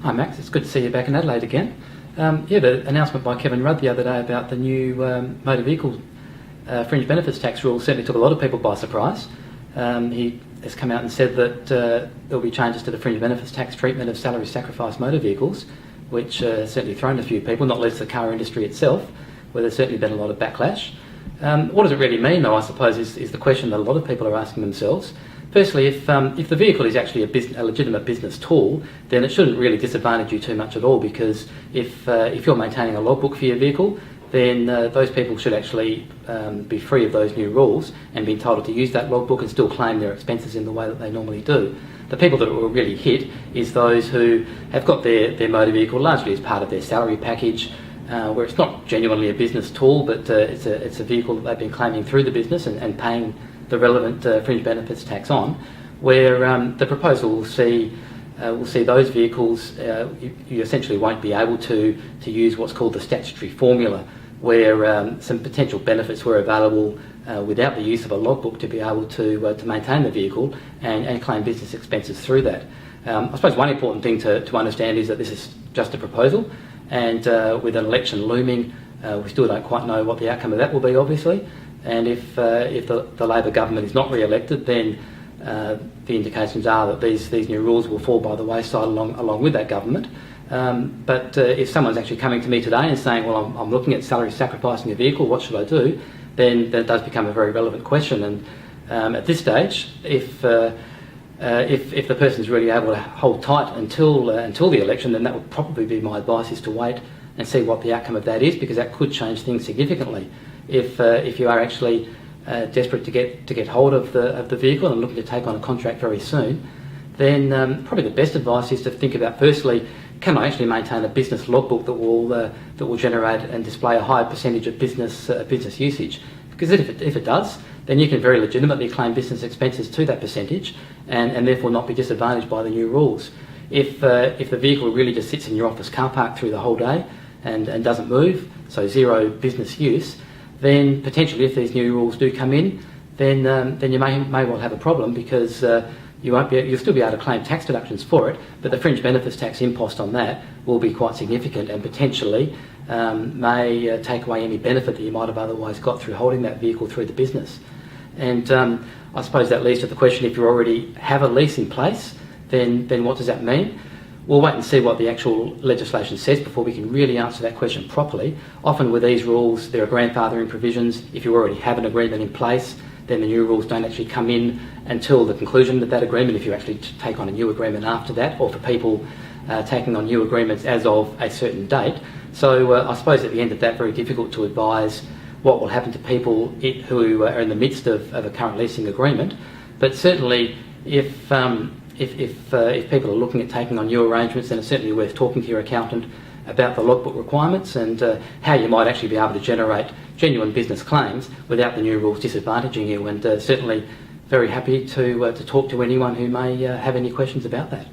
Hi Max, it's good to see you back in Adelaide again. The announcement by Kevin Rudd the other day about the new motor vehicle Fringe Benefits Tax rule certainly took a lot of people by surprise. He has come out and said that there will be changes to the Fringe Benefits Tax treatment of salary sacrifice motor vehicles, which certainly thrown a few people, not least the car industry itself, where there's certainly been a lot of backlash. What does it really mean, though, I suppose, is the question that a lot of people are asking themselves. Firstly, if the vehicle is actually a legitimate business tool, then it shouldn't really disadvantage you too much at all, because if you're maintaining a logbook for your vehicle, then those people should actually be free of those new rules and be entitled to use that logbook and still claim their expenses in the way that they normally do. The people that will really hit is those who have got their motor vehicle largely as part of their salary package, where it's not genuinely a business tool, but it's a vehicle that they've been claiming through the business and paying the relevant Fringe Benefits Tax on, where the proposal will see those vehicles, you essentially won't be able to use what's called the statutory formula, where some potential benefits were available without the use of a logbook to be able to maintain the vehicle and claim business expenses through that. I suppose one important thing to understand is that this is just a proposal, and with an election looming, we still don't quite know what the outcome of that will be, obviously. And if the Labor government is not re-elected, then the indications are that these new rules will fall by the wayside along with that government. But if someone's actually coming to me today and saying, well, I'm looking at salary sacrificing a vehicle, what should I do? Then that does become a very relevant question. And at this stage, if the person's really able to hold tight until the election, then that would probably be my advice, is to wait and see what the outcome of that is, because that could change things significantly. If you are actually desperate to get hold of the vehicle and looking to take on a contract very soon, then probably the best advice is to think about, firstly, can I actually maintain a business logbook that will generate and display a higher percentage of business usage? Because if it does, then you can very legitimately claim business expenses to that percentage and therefore not be disadvantaged by the new rules. If the vehicle really just sits in your office car park through the whole day and doesn't move, so zero business use, then potentially if these new rules do come in, then you may well have a problem, because you'll still be able to claim tax deductions for it, but the Fringe Benefits Tax impost on that will be quite significant and potentially may take away any benefit that you might have otherwise got through holding that vehicle through the business. And I suppose that leads to the question, if you already have a lease in place, then what does that mean? We'll wait and see what the actual legislation says before we can really answer that question properly. Often with these rules, there are grandfathering provisions. If you already have an agreement in place, then the new rules don't actually come in until the conclusion of that agreement, if you actually take on a new agreement after that, or for people taking on new agreements as of a certain date. So I suppose at the end of that, very difficult to advise what will happen to people who are in the midst of a current leasing agreement. But certainly, if people are looking at taking on new arrangements, then it's certainly worth talking to your accountant about the logbook requirements and how you might actually be able to generate genuine business claims without the new rules disadvantaging you. And certainly very happy to talk to anyone who may have any questions about that.